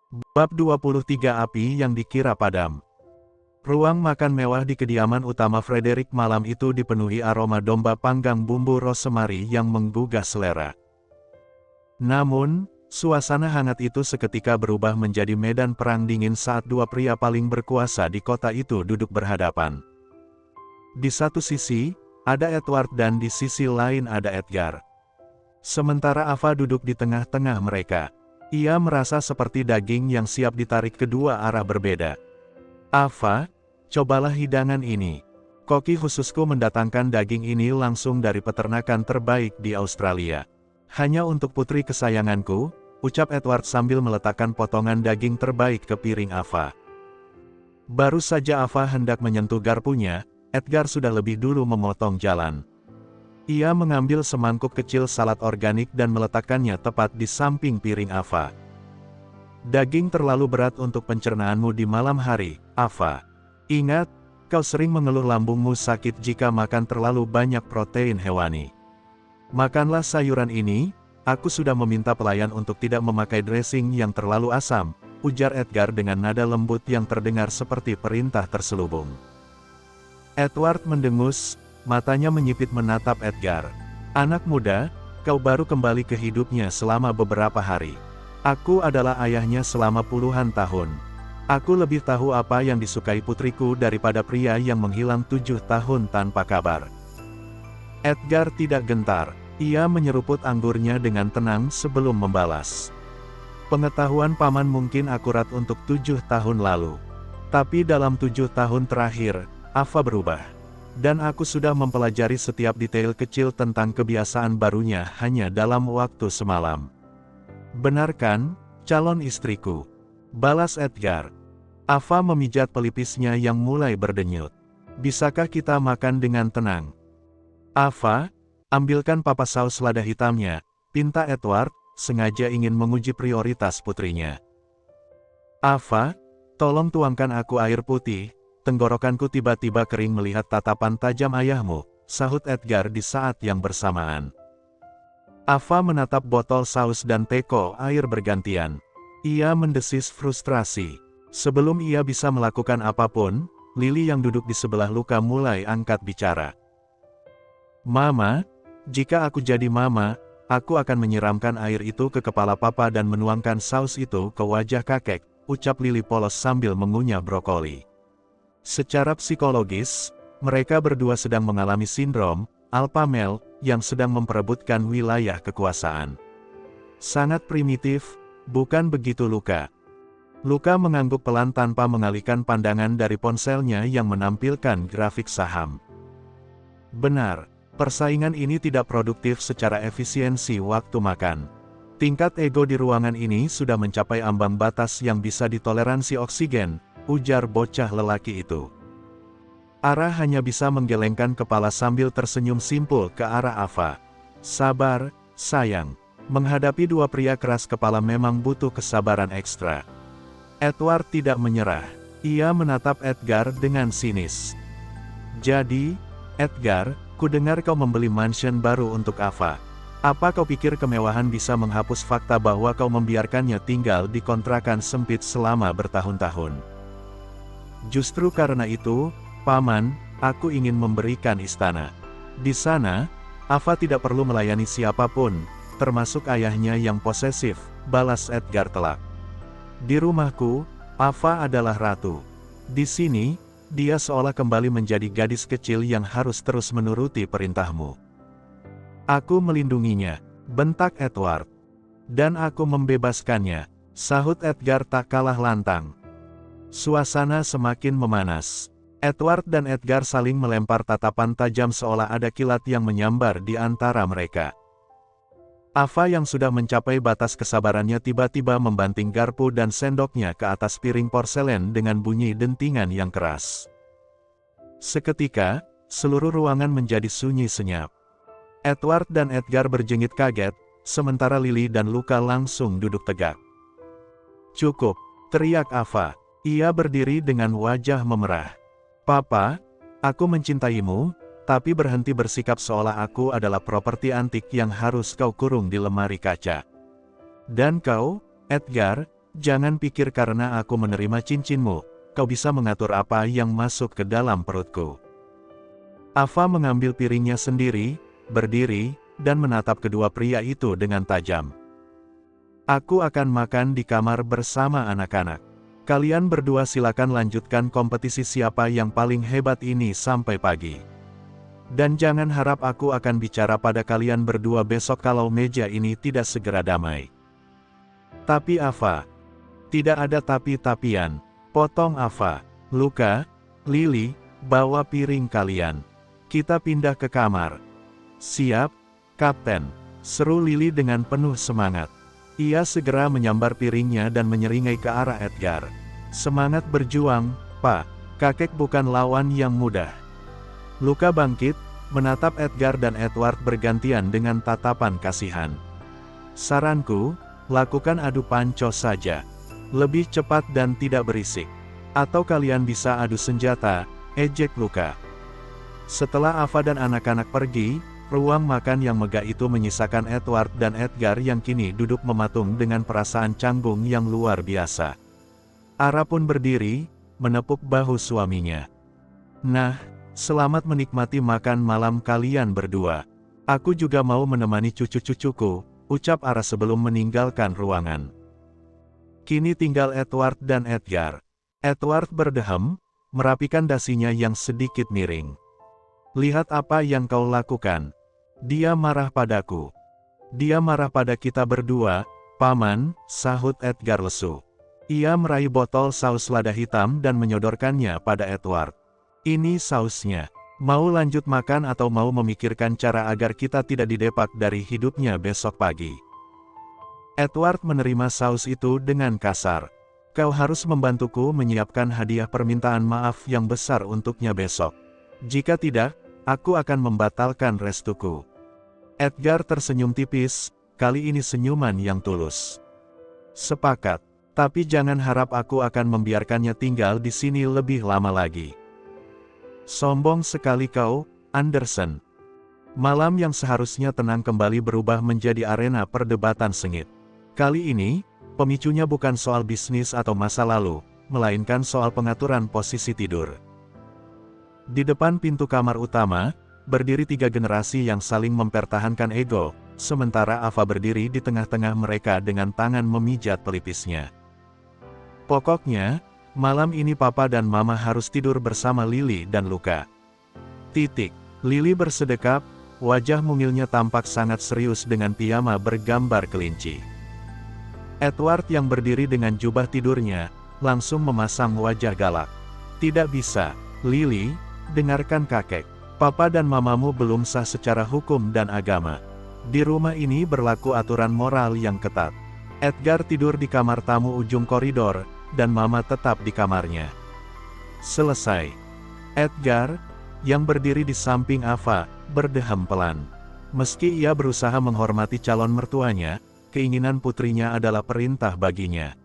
Bab 23 Api yang dikira padam. Ruang makan mewah di kediaman utama Frederick malam itu dipenuhi aroma domba panggang bumbu rosemary yang menggugah selera. Namun, suasana hangat itu seketika berubah menjadi medan perang dingin saat dua pria paling berkuasa di kota itu duduk berhadapan. Di satu sisi, ada Edward dan di sisi lain ada Edgar. Sementara Ava duduk di tengah-tengah mereka. Ia merasa seperti daging yang siap ditarik kedua arah berbeda. Ava, cobalah hidangan ini. Koki khususku mendatangkan daging ini langsung dari peternakan terbaik di Australia. Hanya untuk putri kesayanganku, ucap Edward sambil meletakkan potongan daging terbaik ke piring Ava. Baru saja Ava hendak menyentuh garpunya, Edgar sudah lebih dulu memotong jalan. Ia mengambil semangkuk kecil salad organik dan meletakkannya tepat di samping piring Ava. Daging terlalu berat untuk pencernaanmu di malam hari, Ava. Ingat, kau sering mengeluh lambungmu sakit jika makan terlalu banyak protein hewani. Makanlah sayuran ini, aku sudah meminta pelayan untuk tidak memakai dressing yang terlalu asam, ujar Edgar dengan nada lembut yang terdengar seperti perintah terselubung. Edward mendengus. Matanya menyipit menatap Edgar. Anak muda, kau baru kembali ke hidupnya selama beberapa hari. Aku adalah ayahnya selama puluhan tahun. Aku lebih tahu apa yang disukai putriku daripada pria yang menghilang 7 tahun tanpa kabar. Edgar tidak gentar. Ia menyeruput anggurnya dengan tenang sebelum membalas. Pengetahuan paman mungkin akurat untuk 7 tahun lalu. Tapi dalam 7 tahun terakhir, Ava berubah. Dan aku sudah mempelajari setiap detail kecil tentang kebiasaan barunya hanya dalam waktu semalam. Benar kan, calon istriku? Balas Edgar. Ava memijat pelipisnya yang mulai berdenyut. Bisakah kita makan dengan tenang? Ava, ambilkan papa saus lada hitamnya, pinta Edward, sengaja ingin menguji prioritas putrinya. Ava, tolong tuangkan aku air putih. Tenggorokanku tiba-tiba kering melihat tatapan tajam ayahmu, sahut Edgar di saat yang bersamaan. Ava menatap botol saus dan teko air bergantian. Ia mendesis frustrasi. Sebelum ia bisa melakukan apapun, Lily yang duduk di sebelah Luka mulai angkat bicara. Mama, jika aku jadi mama, aku akan menyiramkan air itu ke kepala papa dan menuangkan saus itu ke wajah kakek, ucap Lily polos sambil mengunyah brokoli. Secara psikologis, mereka berdua sedang mengalami sindrom alpha male yang sedang memperebutkan wilayah kekuasaan. Sangat primitif, bukan begitu Luka? Luka mengangguk pelan tanpa mengalihkan pandangan dari ponselnya yang menampilkan grafik saham. Benar, persaingan ini tidak produktif secara efisiensi waktu makan. Tingkat ego di ruangan ini sudah mencapai ambang batas yang bisa ditoleransi oksigen, ujar bocah lelaki itu. Ara hanya bisa menggelengkan kepala sambil tersenyum simpul ke arah Ava. Sabar, sayang. Menghadapi dua pria keras kepala memang butuh kesabaran ekstra. Edward tidak menyerah. Ia menatap Edgar dengan sinis. Jadi, Edgar, kudengar kau membeli mansion baru untuk Ava. Apa kau pikir kemewahan bisa menghapus fakta bahwa kau membiarkannya tinggal di kontrakan sempit selama bertahun-tahun? Justru karena itu, Paman, aku ingin memberikan istana. Di sana, Ava tidak perlu melayani siapapun, termasuk ayahnya yang posesif, balas Edgar telak. Di rumahku, Ava adalah ratu. Di sini, dia seolah kembali menjadi gadis kecil yang harus terus menuruti perintahmu. Aku melindunginya, bentak Edward. Dan aku membebaskannya, sahut Edgar tak kalah lantang. Suasana semakin memanas. Edward dan Edgar saling melempar tatapan tajam seolah ada kilat yang menyambar di antara mereka. Ava yang sudah mencapai batas kesabarannya tiba-tiba membanting garpu dan sendoknya ke atas piring porselen dengan bunyi dentingan yang keras. Seketika, seluruh ruangan menjadi sunyi senyap. Edward dan Edgar berjengit kaget, sementara Lily dan Luka langsung duduk tegak. Cukup, teriak Ava. Ia berdiri dengan wajah memerah. Papa, aku mencintaimu, tapi berhenti bersikap seolah aku adalah properti antik yang harus kau kurung di lemari kaca. Dan kau, Edgar, Jangan pikir karena aku menerima cincinmu, kau bisa mengatur apa yang masuk ke dalam perutku. Ava mengambil piringnya sendiri, berdiri, dan menatap kedua pria itu dengan tajam. Aku akan makan di kamar bersama anak-anak. Kalian berdua silakan lanjutkan kompetisi siapa yang paling hebat ini sampai pagi. Dan jangan harap aku akan bicara pada kalian berdua besok kalau meja ini tidak segera damai. Tapi Ava, tidak ada tapi-tapian, potong Ava. Luka, Lily, bawa piring kalian. Kita pindah ke kamar. Siap, Kapten, seru Lily dengan penuh semangat. Ia segera menyambar piringnya dan menyeringai ke arah Edgar. Semangat berjuang, Pak, kakek bukan lawan yang mudah. Luka bangkit, menatap Edgar dan Edward bergantian dengan tatapan kasihan. Saranku, lakukan adu panco saja. Lebih cepat dan tidak berisik. Atau kalian bisa adu senjata, ejek Luka. Setelah Ava dan anak-anak pergi, ruang makan yang megah itu menyisakan Edward dan Edgar yang kini duduk mematung dengan perasaan canggung yang luar biasa. Ara pun berdiri, menepuk bahu suaminya. Nah, selamat menikmati makan malam kalian berdua. Aku juga mau menemani cucu-cucuku, ucap Ara sebelum meninggalkan ruangan. Kini tinggal Edward dan Edgar. Edward berdehem, merapikan dasinya yang sedikit miring. Lihat apa yang kau lakukan. Dia marah padaku. Dia marah pada kita berdua, Paman, sahut Edgar lesu. Ia meraih botol saus lada hitam dan menyodorkannya pada Edward. Ini sausnya. Mau lanjut makan atau mau memikirkan cara agar kita tidak didepak dari hidupnya besok pagi? Edward menerima saus itu dengan kasar. Kau harus membantuku menyiapkan hadiah permintaan maaf yang besar untuknya besok. Jika tidak, aku akan membatalkan restuku. Edgar tersenyum tipis, kali ini senyuman yang tulus. Sepakat, tapi jangan harap aku akan membiarkannya tinggal di sini lebih lama lagi. Sombong sekali kau, Anderson. Malam yang seharusnya tenang kembali berubah menjadi arena perdebatan sengit. Kali ini, pemicunya bukan soal bisnis atau masa lalu, melainkan soal pengaturan posisi tidur. Di depan pintu kamar utama, berdiri 3 generasi yang saling mempertahankan ego, sementara Ava berdiri di tengah-tengah mereka dengan tangan memijat pelipisnya. Pokoknya, malam ini Papa dan Mama harus tidur bersama Lily dan Luka. Titik. Lily bersedekap, wajah mungilnya tampak sangat serius dengan piyama bergambar kelinci. Edward yang berdiri dengan jubah tidurnya, langsung memasang wajah galak. Tidak bisa, Lily, dengarkan kakek. Papa dan mamamu belum sah secara hukum dan agama. Di rumah ini berlaku aturan moral yang ketat. Edgar tidur di kamar tamu ujung koridor, dan Mama tetap di kamarnya. Selesai. Edgar, yang berdiri di samping Ava, berdehem pelan. Meski ia berusaha menghormati calon mertuanya, keinginan putrinya adalah perintah baginya.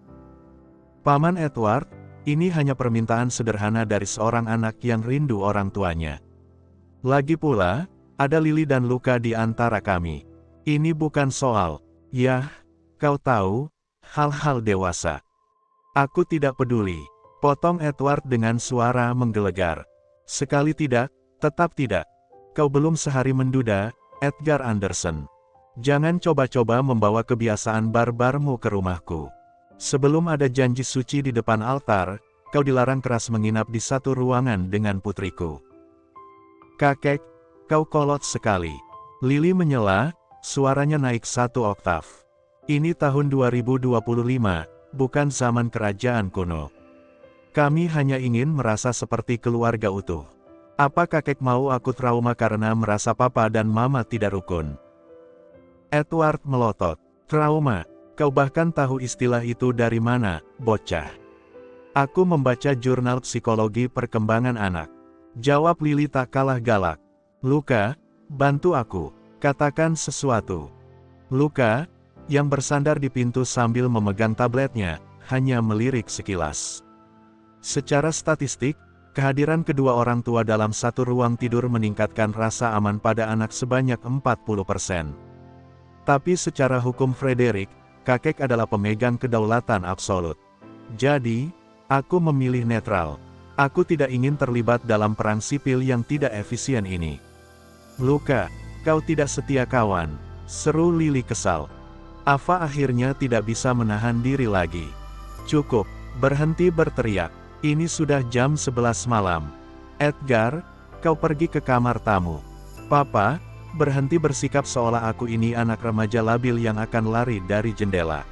Paman Edward, ini hanya permintaan sederhana dari seorang anak yang rindu orang tuanya. Lagi pula, ada Lily dan Luka di antara kami. Ini bukan soal, yah, kau tahu, hal-hal dewasa. Aku tidak peduli, potong Edward dengan suara menggelegar. Sekali tidak, tetap tidak. Kau belum sehari menduda, Edgar Anderson. Jangan coba-coba membawa kebiasaan barbarmu ke rumahku. Sebelum ada janji suci di depan altar, kau dilarang keras menginap di satu ruangan dengan putriku. Kakek, kau kolot sekali. Lily menyela, suaranya naik 1 oktav. Ini tahun 2025, bukan zaman kerajaan kuno. Kami hanya ingin merasa seperti keluarga utuh. Apa kakek mau aku trauma karena merasa papa dan mama tidak rukun? Edward melotot. Trauma? Kau bahkan tahu istilah itu dari mana, bocah? Aku membaca jurnal psikologi perkembangan anak. Jawab Lily tak kalah galak. Luka, bantu aku. Katakan sesuatu. Luka, yang bersandar di pintu sambil memegang tabletnya, hanya melirik sekilas. Secara statistik, kehadiran kedua orang tua dalam satu ruang tidur meningkatkan rasa aman pada anak sebanyak 40%. Tapi secara hukum Frederick, kakek adalah pemegang kedaulatan absolut. Jadi, aku memilih netral. Aku tidak ingin terlibat dalam perang sipil yang tidak efisien ini. Luka, kau tidak setia kawan, seru Lily kesal. Ava akhirnya tidak bisa menahan diri lagi. Cukup, berhenti berteriak. Ini sudah jam 11 malam. Edgar, kau pergi ke kamar tamu. Papa, berhenti bersikap seolah aku ini anak remaja labil yang akan lari dari jendela.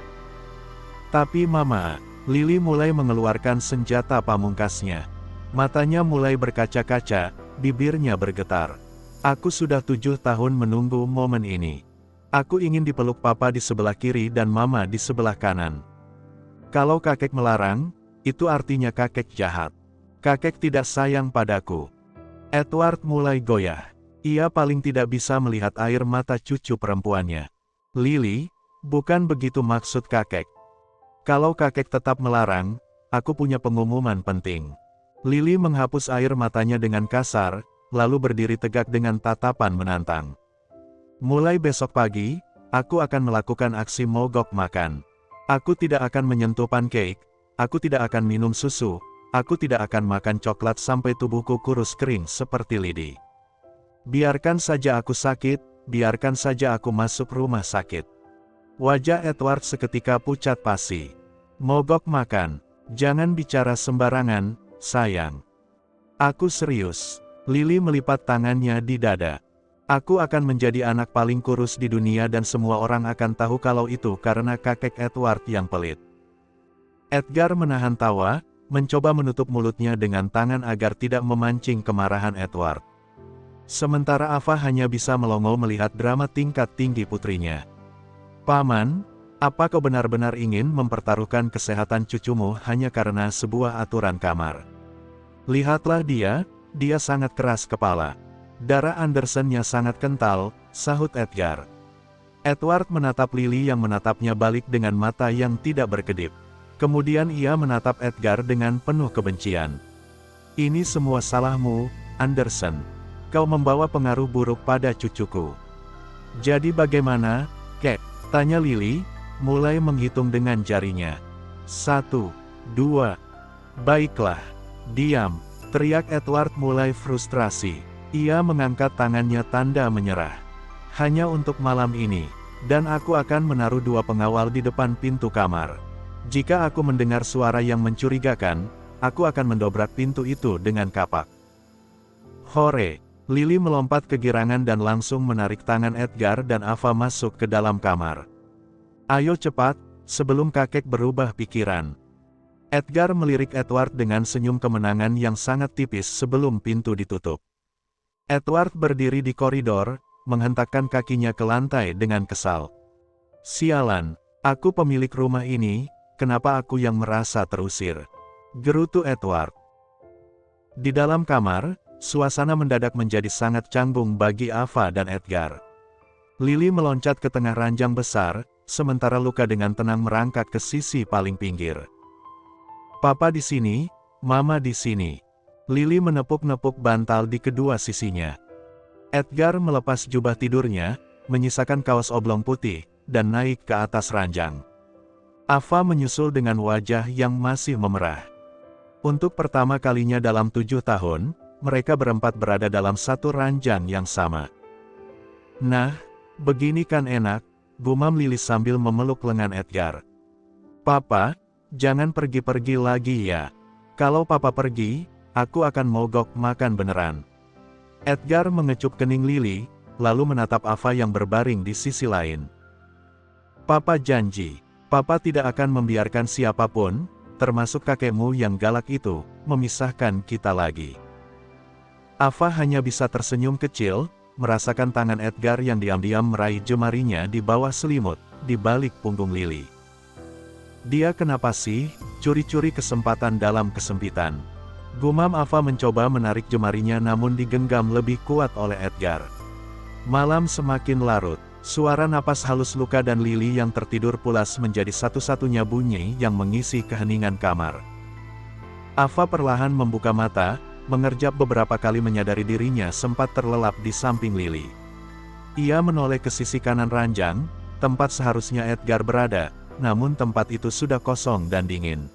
Tapi Mama, Lily mulai mengeluarkan senjata pamungkasnya. Matanya mulai berkaca-kaca, bibirnya bergetar. Aku sudah 7 tahun menunggu momen ini. Aku ingin dipeluk papa di sebelah kiri dan mama di sebelah kanan. Kalau kakek melarang, itu artinya kakek jahat. Kakek tidak sayang padaku. Edward mulai goyah. Ia paling tidak bisa melihat air mata cucu perempuannya. Lily, bukan begitu maksud kakek. Kalau kakek tetap melarang, aku punya pengumuman penting. Lily menghapus air matanya dengan kasar, lalu berdiri tegak dengan tatapan menantang. Mulai besok pagi, aku akan melakukan aksi mogok makan. Aku tidak akan menyentuh pancake, aku tidak akan minum susu, aku tidak akan makan coklat sampai tubuhku kurus kering seperti lidi. Biarkan saja aku sakit, biarkan saja aku masuk rumah sakit. Wajah Edward seketika pucat pasi. Mogok makan, jangan bicara sembarangan, sayang. Aku serius. Lily melipat tangannya di dada. Aku akan menjadi anak paling kurus di dunia dan semua orang akan tahu kalau itu karena kakek Edward yang pelit. Edgar menahan tawa, mencoba menutup mulutnya dengan tangan agar tidak memancing kemarahan Edward. Sementara Ava hanya bisa melongo melihat drama tingkat tinggi putrinya. Paman, apa kau benar-benar ingin mempertaruhkan kesehatan cucumu hanya karena sebuah aturan kamar? Lihatlah dia sangat keras kepala. Darah Andersonnya sangat kental, sahut Edgar. Edward menatap Lily yang menatapnya balik dengan mata yang tidak berkedip. Kemudian ia menatap Edgar dengan penuh kebencian. Ini semua salahmu, Anderson. Kau membawa pengaruh buruk pada cucuku. Jadi bagaimana, Kek? Tanya Lily, mulai menghitung dengan jarinya. 1, 2. Baiklah. Diam. Teriak Edward mulai frustrasi. Ia mengangkat tangannya tanda menyerah. Hanya untuk malam ini. Dan aku akan menaruh 2 pengawal di depan pintu kamar. Jika aku mendengar suara yang mencurigakan, aku akan mendobrak pintu itu dengan kapak. Hore! Lily melompat kegirangan dan langsung menarik tangan Edgar dan Ava masuk ke dalam kamar. Ayo cepat, sebelum kakek berubah pikiran. Edgar melirik Edward dengan senyum kemenangan yang sangat tipis sebelum pintu ditutup. Edward berdiri di koridor, menghentakkan kakinya ke lantai dengan kesal. Sialan, aku pemilik rumah ini, kenapa aku yang merasa terusir? Gerutu Edward. Di dalam kamar, suasana mendadak menjadi sangat canggung bagi Ava dan Edgar. Lily meloncat ke tengah ranjang besar, sementara Luka dengan tenang merangkak ke sisi paling pinggir. Papa di sini, Mama di sini. Lily menepuk-nepuk bantal di kedua sisinya. Edgar melepas jubah tidurnya, menyisakan kaos oblong putih, dan naik ke atas ranjang. Ava menyusul dengan wajah yang masih memerah. Untuk pertama kalinya dalam 7 tahun, mereka berempat berada dalam satu ranjang yang sama. Nah, begini kan enak, gumam Lily sambil memeluk lengan Edgar. Papa, jangan pergi-pergi lagi ya. Kalau papa pergi, aku akan mogok makan beneran. Edgar mengecup kening Lily, lalu menatap Ava yang berbaring di sisi lain. Papa janji, papa tidak akan membiarkan siapapun, termasuk kakekmu yang galak itu, memisahkan kita lagi. Ava hanya bisa tersenyum kecil, merasakan tangan Edgar yang diam-diam meraih jemarinya di bawah selimut, di balik punggung Lily. Dia kenapa sih, curi-curi kesempatan dalam kesempitan? Gumam Ava mencoba menarik jemarinya namun digenggam lebih kuat oleh Edgar. Malam semakin larut, suara napas halus Luka dan Lily yang tertidur pulas menjadi satu-satunya bunyi yang mengisi keheningan kamar. Ava perlahan membuka mata, mengerjap beberapa kali menyadari dirinya sempat terlelap di samping Lily. Ia menoleh ke sisi kanan ranjang, tempat seharusnya Edgar berada, namun tempat itu sudah kosong dan dingin.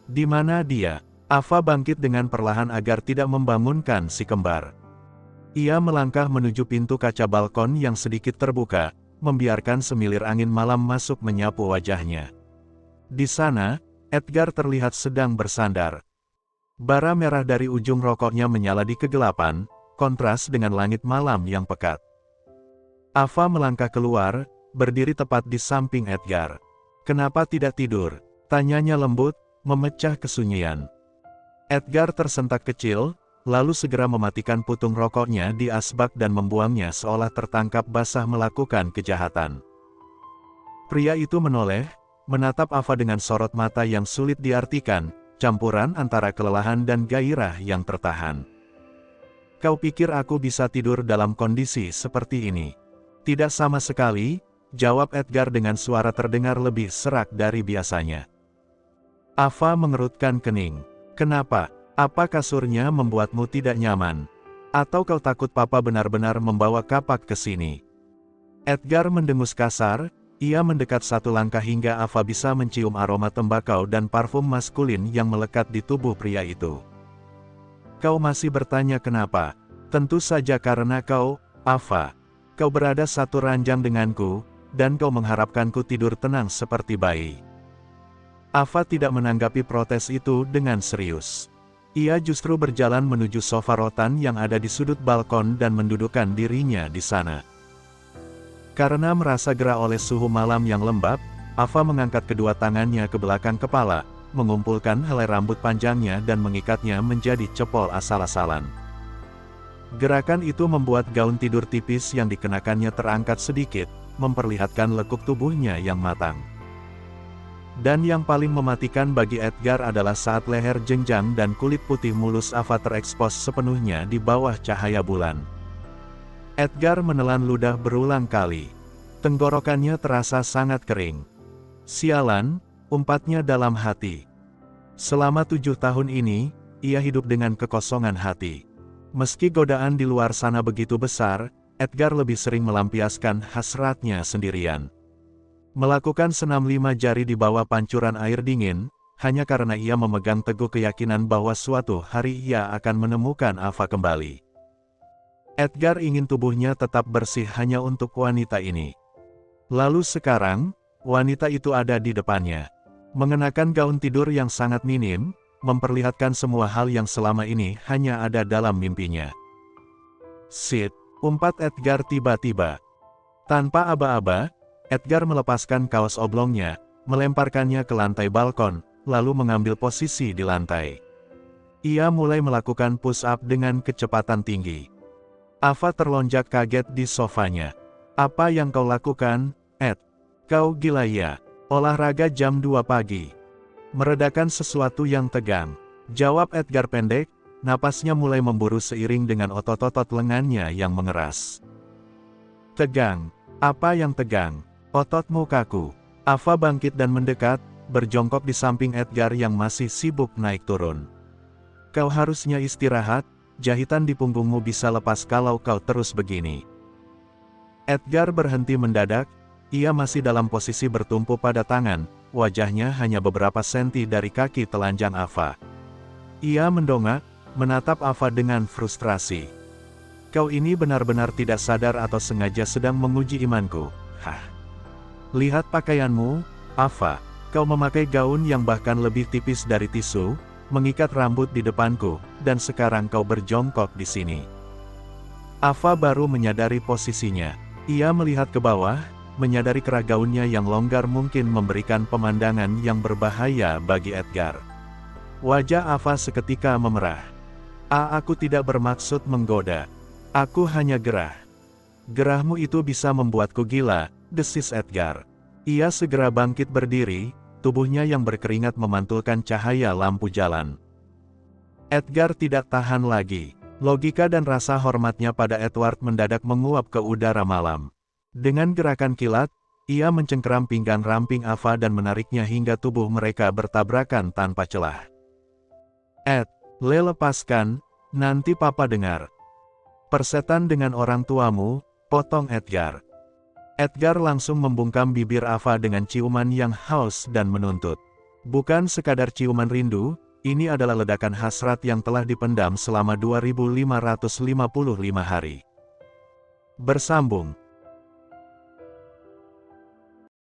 Di mana dia? Ava bangkit dengan perlahan agar tidak membangunkan si kembar. Ia melangkah menuju pintu kaca balkon yang sedikit terbuka, membiarkan semilir angin malam masuk menyapu wajahnya. Di sana, Edgar terlihat sedang bersandar. Bara merah dari ujung rokoknya menyala di kegelapan, kontras dengan langit malam yang pekat. Ava melangkah keluar, berdiri tepat di samping Edgar. "Kenapa tidak tidur?" tanyanya lembut, memecah kesunyian. Edgar tersentak kecil, lalu segera mematikan putung rokoknya di asbak dan membuangnya seolah tertangkap basah melakukan kejahatan. Pria itu menoleh, menatap Ava dengan sorot mata yang sulit diartikan, campuran antara kelelahan dan gairah yang tertahan. "Kau pikir aku bisa tidur dalam kondisi seperti ini?" "Tidak sama sekali," jawab Edgar dengan suara terdengar lebih serak dari biasanya. Ava mengerutkan kening. "Kenapa? Apa kasurnya membuatmu tidak nyaman? Atau kau takut papa benar-benar membawa kapak ke sini?" Edgar mendengus kasar, ia mendekat satu langkah hingga Ava bisa mencium aroma tembakau dan parfum maskulin yang melekat di tubuh pria itu. "Kau masih bertanya kenapa? Tentu saja karena kau, Ava. Kau berada satu ranjang denganku, dan kau mengharapkanku tidur tenang seperti bayi." Ava tidak menanggapi protes itu dengan serius. Ia justru berjalan menuju sofa rotan yang ada di sudut balkon dan mendudukkan dirinya di sana. Karena merasa gerah oleh suhu malam yang lembab, Ava mengangkat kedua tangannya ke belakang kepala, mengumpulkan helai rambut panjangnya dan mengikatnya menjadi cepol asal-asalan. Gerakan itu membuat gaun tidur tipis yang dikenakannya terangkat sedikit, memperlihatkan lekuk tubuhnya yang matang. Dan yang paling mematikan bagi Edgar adalah saat leher jenjang dan kulit putih mulus Ava terekspos sepenuhnya di bawah cahaya bulan. Edgar menelan ludah berulang kali. Tenggorokannya terasa sangat kering. "Sialan," umpatnya dalam hati. Selama 7 tahun ini, ia hidup dengan kekosongan hati. Meski godaan di luar sana begitu besar, Edgar lebih sering melampiaskan hasratnya sendirian. Melakukan senam 5 jari di bawah pancuran air dingin, hanya karena ia memegang teguh keyakinan bahwa suatu hari ia akan menemukan Ava kembali. Edgar ingin tubuhnya tetap bersih hanya untuk wanita ini. Lalu sekarang, wanita itu ada di depannya. Mengenakan gaun tidur yang sangat minim, memperlihatkan semua hal yang selama ini hanya ada dalam mimpinya. "Sit," umpat Edgar tiba-tiba. Tanpa aba-aba, Edgar melepaskan kaos oblongnya, melemparkannya ke lantai balkon, lalu mengambil posisi di lantai. Ia mulai melakukan push-up dengan kecepatan tinggi. Ava terlonjak kaget di sofanya. "Apa yang kau lakukan, Ed? Kau gila ya? Olahraga jam 2 pagi. Meredakan sesuatu yang tegang," jawab Edgar pendek, napasnya mulai memburu seiring dengan otot-otot lengannya yang mengeras. "Tegang? Apa yang tegang? Ototmu kaku." Ava bangkit dan mendekat, berjongkok di samping Edgar yang masih sibuk naik turun. "Kau harusnya istirahat, jahitan di punggungmu bisa lepas kalau kau terus begini." Edgar berhenti mendadak, ia masih dalam posisi bertumpu pada tangan, wajahnya hanya beberapa senti dari kaki telanjang Ava. Ia mendongak, menatap Ava dengan frustrasi. "Kau ini benar-benar tidak sadar atau sengaja sedang menguji imanku, hah? Lihat pakaianmu, Ava. Kau memakai gaun yang bahkan lebih tipis dari tisu, mengikat rambut di depanku, dan sekarang kau berjongkok di sini." Ava baru menyadari posisinya. Ia melihat ke bawah, menyadari kerah gaunnya yang longgar mungkin memberikan pemandangan yang berbahaya bagi Edgar. Wajah Ava seketika memerah. Aku tidak bermaksud menggoda. Aku hanya gerah." "Gerahmu itu bisa membuatku gila," desis Edgar. Ia segera bangkit berdiri, tubuhnya yang berkeringat memantulkan cahaya lampu jalan. Edgar tidak tahan lagi. Logika dan rasa hormatnya pada Edward mendadak menguap ke udara malam. Dengan gerakan kilat, ia mencengkeram pinggang ramping Ava dan menariknya hingga tubuh mereka bertabrakan tanpa celah. "Ed, lepaskan, nanti papa dengar." "Persetan dengan orang tuamu," potong Edgar. Edgar langsung membungkam bibir Ava dengan ciuman yang haus dan menuntut. Bukan sekadar ciuman rindu, ini adalah ledakan hasrat yang telah dipendam selama 2555 hari. Bersambung.